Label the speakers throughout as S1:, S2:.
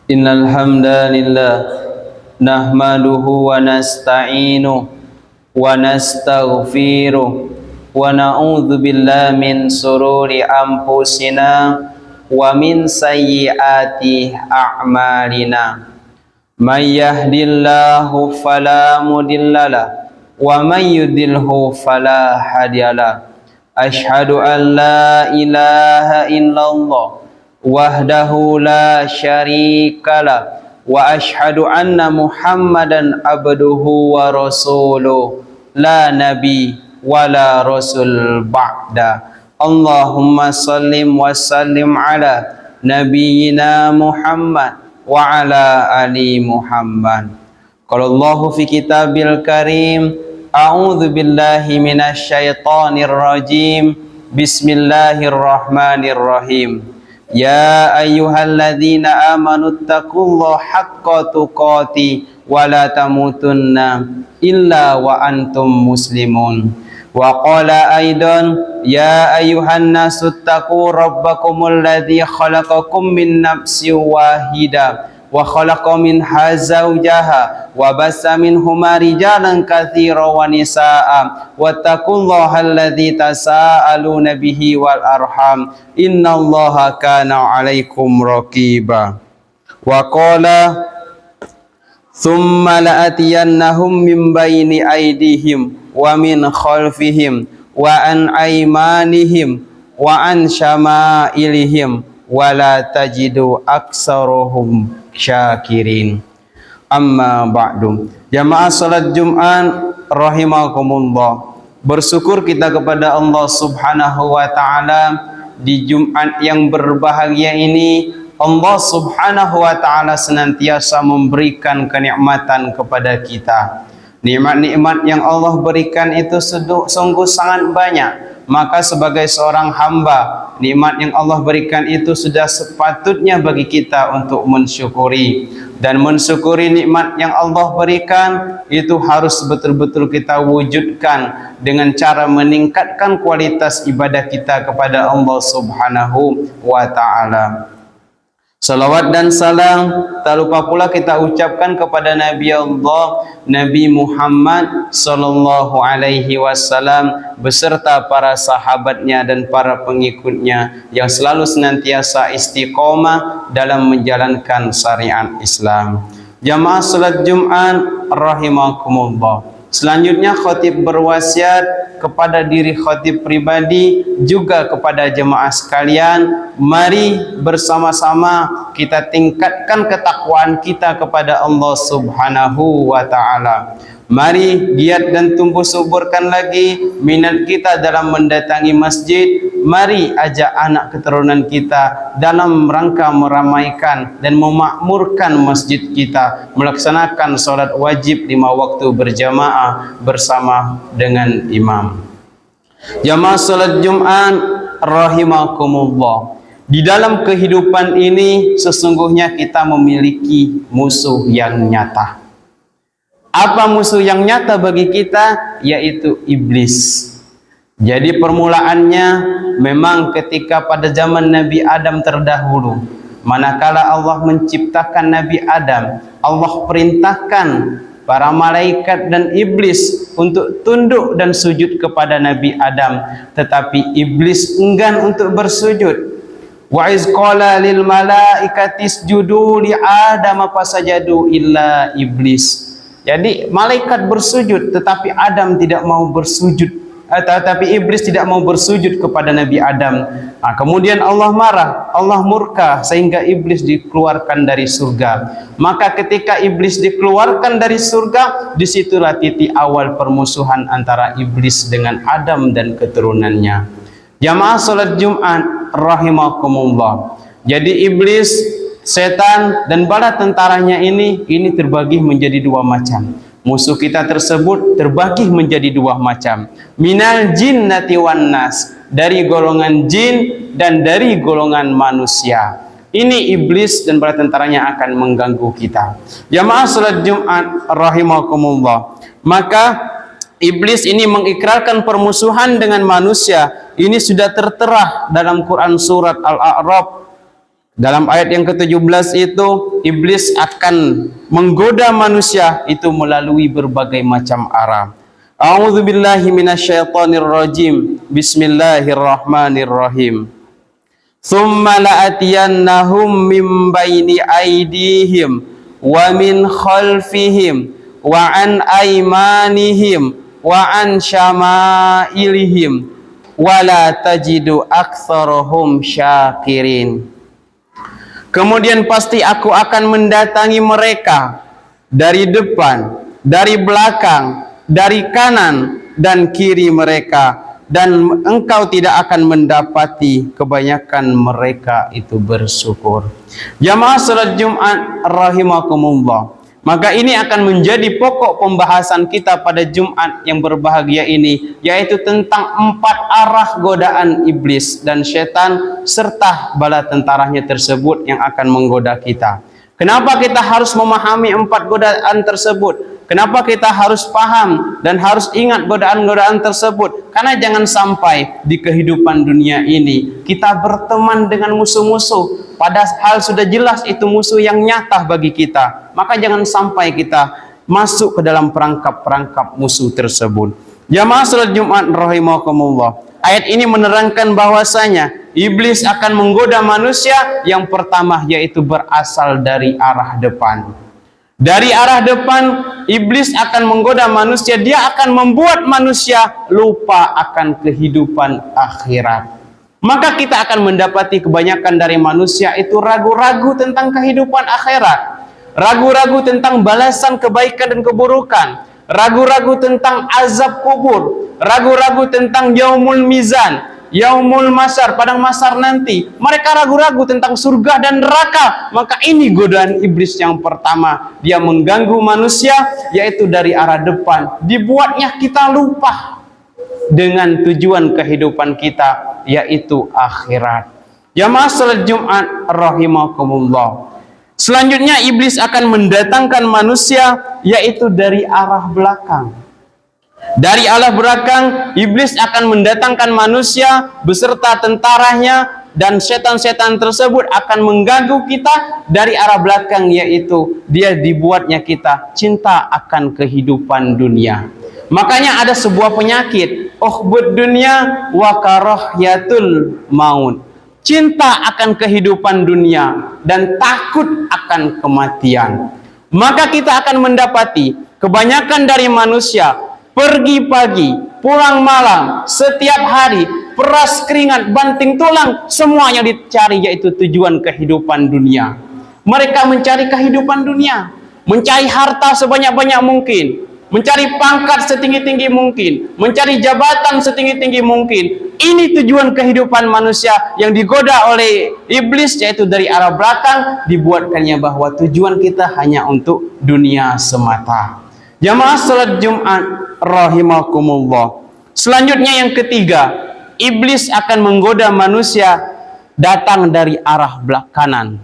S1: Innal hamdalillah nahmaduhu wa nasta'inuhu wa nastaghfiruh wa na'udzu billahi min sururi anfusina wa min sayyiati a'malina. May yahdihillahu fala mudhillalah wa may yudlilhu fala hadiyalah. Asyhadu an la ilaha illallah wahdahu la syarikalah wa asyhadu anna Muhammadan abduhu wa rasuluh la nabi wala rasul ba'da. Allahumma sallim wa sallim ala nabiyyina Muhammad wa ala ali Muhammad. Qala Allahu fi kitabil karim, a'udzu billahi minasy syaithanir rajim. Bismillahirrahmanirrahim. Ya ayyuhalladzina amanu taqullaha haqqa tuqatih wa la tamutunna illa wa antum muslimun. Wa qala aidan ya ayyuhan nasu taqu rabbakumul ladzi khalaqakum min nafsin wahidah wa khalaqa minha zawjaha wa bassa minhuma rijalan katsiran wa nisaa wattaqullaha alladzi tasaaluna bihi wal arham innallaha kana 'alaikum raqiba. Wa qala thumma la'atiyannahum min baini aydihim wa min khalfihim wa an aymanihim wa an syama'ilihim wa la tajidu aksarohum syakirin. Amma ba'du. Jamaah salat Jumat rahimakumullah. Bersyukur kita kepada Allah Subhanahu wa taala di Jumat yang berbahagia ini. Allah Subhanahu wa taala senantiasa memberikan kenikmatan kepada kita. Nikmat-nikmat yang Allah berikan itu sungguh sangat banyak. Maka sebagai seorang hamba, nikmat yang Allah berikan itu sudah sepatutnya bagi kita untuk mensyukuri. Dan mensyukuri nikmat yang Allah berikan itu harus betul-betul kita wujudkan dengan cara meningkatkan kualitas ibadah kita kepada Allah Subhanahu wa ta'ala. Salawat dan salam tak lupa pula kita ucapkan kepada Nabi Allah Nabi Muhammad sallallahu alaihi wasallam beserta para sahabatnya dan para pengikutnya yang selalu senantiasa istiqomah dalam menjalankan syariat Islam. Jamaah salat Jumat rahimakumullah. Selanjutnya khatib berwasiat kepada diri khatib pribadi juga kepada jemaah sekalian, mari bersama-sama kita tingkatkan ketakwaan kita kepada Allah Subhanahu wa taala. Mari giat dan tumbuh suburkan lagi minat kita dalam mendatangi masjid. Mari ajak anak keturunan kita dalam rangka meramaikan dan memakmurkan masjid kita, melaksanakan solat wajib 5 waktu berjamaah bersama dengan imam. Jamaah salat Jumat rahimakumullah. Di dalam kehidupan ini sesungguhnya kita memiliki musuh yang nyata. Apa musuh yang nyata bagi kita? Yaitu iblis. Jadi permulaannya memang ketika pada zaman Nabi Adam terdahulu, manakala Allah menciptakan Nabi Adam, Allah perintahkan para malaikat dan iblis untuk tunduk dan sujud kepada Nabi Adam, tetapi iblis enggan untuk bersujud. Wa iz qala lil malaikati isjudu li Adam fasajadu illa iblis. Jadi malaikat bersujud tetapi Adam tidak mau bersujud, tetapi iblis tidak mau bersujud kepada Nabi Adam. Kemudian Allah marah, Allah murka sehingga iblis dikeluarkan dari surga. Maka ketika iblis dikeluarkan dari surga, disitulah titik awal permusuhan antara iblis dengan Adam dan keturunannya. Jamaah salat Jumat rahimakumullah. Jadi iblis, setan dan bala tentaranya ini terbagi menjadi 2 macam. Musuh kita tersebut terbagi menjadi 2 macam. Minal jinnati wan nas, dari golongan jin dan dari golongan manusia. Ini iblis dan bala tentaranya akan mengganggu kita. Jamaah salat Jumat rahimakumullah. Maka iblis ini mengikrarkan permusuhan dengan manusia. Ini sudah tertera dalam Quran surat Al-A'raf Dalam ayat yang ke-17 itu, iblis akan menggoda manusia itu melalui berbagai macam arah. A'udzubillahi minasyaitonirrajim. Bismillahirrahmanirrahim. Tsumma la'atiyannahum min baini aydihim wa min khalfihim wa an aymanihim wa an syama'ilihim wa la tajidu aktsarahum syakirin. Kemudian pasti aku akan mendatangi mereka dari depan, dari belakang, dari kanan dan kiri mereka, dan engkau tidak akan mendapati kebanyakan mereka itu bersyukur. Jamaah salat Jumat rahimakumullah. Maka ini akan menjadi pokok pembahasan kita pada Jumat yang berbahagia ini, yaitu tentang 4 arah godaan iblis dan setan serta bala tentaranya tersebut yang akan menggoda kita. Kenapa kita harus memahami 4 godaan tersebut? Kenapa kita harus paham dan harus ingat godaan-godaan tersebut? Karena jangan sampai di kehidupan dunia ini kita berteman dengan musuh-musuh, padahal sudah jelas itu musuh yang nyata bagi kita. Maka jangan sampai kita masuk ke dalam perangkap-perangkap musuh tersebut. Jamaah salat Jumat rahimakumullah. Ayat ini menerangkan bahwasanya iblis akan menggoda manusia yang pertama yaitu berasal dari arah depan. Dari arah depan, iblis akan menggoda manusia. Dia akan membuat manusia lupa akan kehidupan akhirat. Maka kita akan mendapati kebanyakan dari manusia itu ragu-ragu tentang kehidupan akhirat, ragu-ragu tentang balasan kebaikan dan keburukan, ragu-ragu tentang azab kubur, ragu-ragu tentang yaumul mizan, yaumul masar, padang masar nanti. Mereka ragu-ragu tentang surga dan neraka. Maka ini godaan iblis yang pertama. Dia mengganggu manusia, yaitu dari arah depan. Dibuatnya kita lupa dengan tujuan kehidupan kita, yaitu akhirat. Jamaah salat Jumat rahimakumullah. Selanjutnya iblis akan mendatangkan manusia, yaitu dari arah belakang. Dari arah belakang, iblis akan mendatangkan manusia beserta tentaranya, dan setan-setan tersebut akan mengganggu kita dari arah belakang, yaitu dia dibuatnya kita cinta akan kehidupan dunia. Makanya ada sebuah penyakit, uhbud dunia wa karahyatul maut. Cinta akan kehidupan dunia dan takut akan kematian. Maka kita akan mendapati kebanyakan dari manusia pergi pagi, pulang malam, setiap hari, peras keringat, banting tulang, semua yang dicari yaitu tujuan kehidupan dunia. Mereka mencari kehidupan dunia, mencari harta sebanyak-banyak mungkin, mencari pangkat setinggi-tinggi mungkin, mencari jabatan setinggi-tinggi mungkin. Ini tujuan kehidupan manusia yang digoda oleh iblis, yaitu dari arah belakang dibuatkannya bahwa tujuan kita hanya untuk dunia semata. Jamaah salat Jumat rahimakumullah. Selanjutnya yang ketiga, iblis akan menggoda manusia datang dari arah kanan.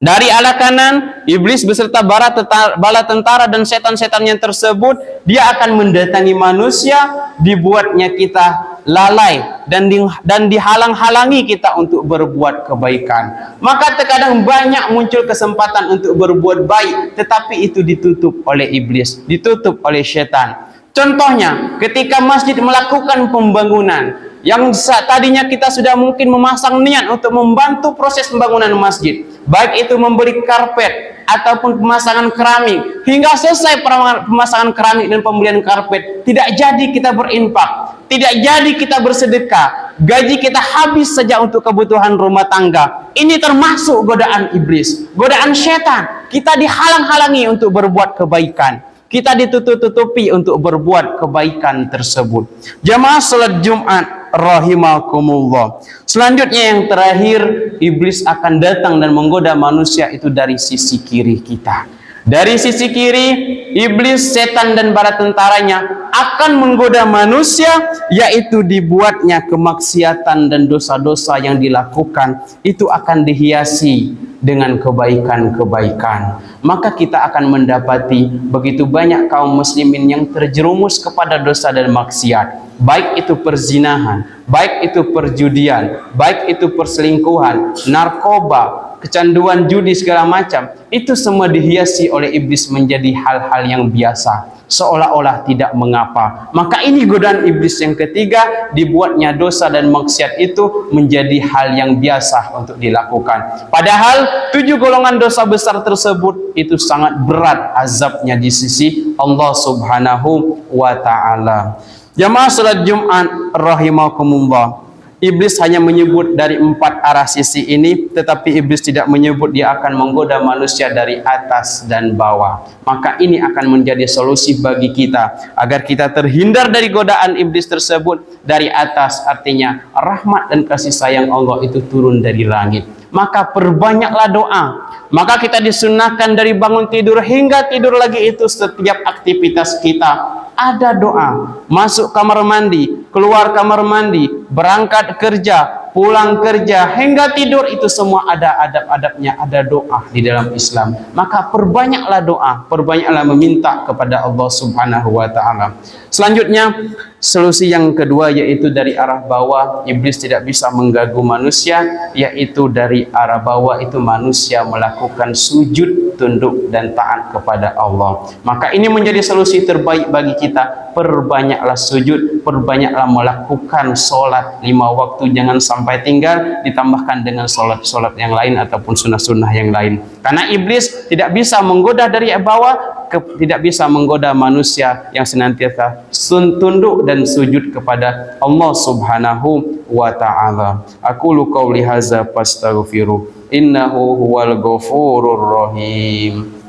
S1: Dari arah kanan, iblis beserta bala tentara dan setan-setannya tersebut, dia akan mendatangi manusia, dibuatnya kita lalai dan dihalang-halangi kita untuk berbuat kebaikan. Maka terkadang banyak muncul kesempatan untuk berbuat baik, tetapi itu ditutup oleh iblis, ditutup oleh setan. Contohnya, ketika masjid melakukan pembangunan, yang tadinya kita sudah mungkin memasang niat untuk membantu proses pembangunan masjid, baik itu membeli karpet ataupun pemasangan keramik, hingga selesai pemasangan keramik dan pembelian karpet, tidak jadi kita berinfak, tidak jadi kita bersedekah, gaji kita habis saja untuk kebutuhan rumah tangga. Ini termasuk godaan iblis, godaan setan. Kita dihalang-halangi untuk berbuat kebaikan, kita ditutup-tutupi untuk berbuat kebaikan tersebut. Jamaah salat Jumat rahimakumullah. Selanjutnya yang terakhir, iblis akan datang dan menggoda manusia itu dari sisi kiri kita. Dari sisi kiri, iblis, setan dan para tentaranya akan menggoda manusia, yaitu dibuatnya kemaksiatan dan dosa-dosa yang dilakukan itu akan dihiasi dengan kebaikan-kebaikan. Maka kita akan mendapati begitu banyak kaum muslimin yang terjerumus kepada dosa dan maksiat, baik itu perzinahan, baik itu perjudian, baik itu perselingkuhan, narkoba, kecanduan judi segala macam, itu semua dihiasi oleh iblis menjadi hal-hal yang biasa, seolah-olah tidak mengapa. Maka ini godaan iblis yang ketiga, dibuatnya dosa dan maksiat itu menjadi hal yang biasa untuk dilakukan. Padahal 7 golongan dosa besar tersebut itu sangat berat azabnya di sisi Allah Subhanahu wa ta'ala. Jamaah salat Jumat rahimakumullah, iblis hanya menyebut dari 4 arah sisi ini, tetapi iblis tidak menyebut dia akan menggoda manusia dari atas dan bawah. Maka ini akan menjadi solusi bagi kita agar kita terhindar dari godaan iblis tersebut. Dari atas artinya rahmat dan kasih sayang Allah itu turun dari langit. Maka perbanyaklah doa. Maka kita disunahkan dari bangun tidur hingga tidur lagi itu, setiap aktivitas kita ada doa. Masuk kamar mandi, keluar kamar mandi, berangkat kerja, pulang kerja, hingga tidur, itu semua ada adab-adabnya, ada doa di dalam Islam. Maka perbanyaklah doa, perbanyaklah meminta kepada Allah Subhanahu wa ta'ala. Selanjutnya, solusi yang kedua yaitu dari arah bawah. Iblis tidak bisa mengganggu manusia, yaitu dari arah bawah itu manusia melakukan sujud, tunduk dan taat kepada Allah. Maka ini menjadi solusi terbaik bagi kita. Perbanyaklah sujud, perbanyaklah melakukan sholat 5 waktu, jangan sampai tinggal, ditambahkan dengan sholat-sholat yang lain ataupun sunnah-sunnah yang lain. Karena iblis tidak bisa menggoda dari bawah, tidak bisa menggoda manusia yang senantiasa tunduk dan sujud kepada Allah Subhanahu wa ta'ala. Aqulu qawli hadza fastaghfiru innahu huwal ghafurur rahim.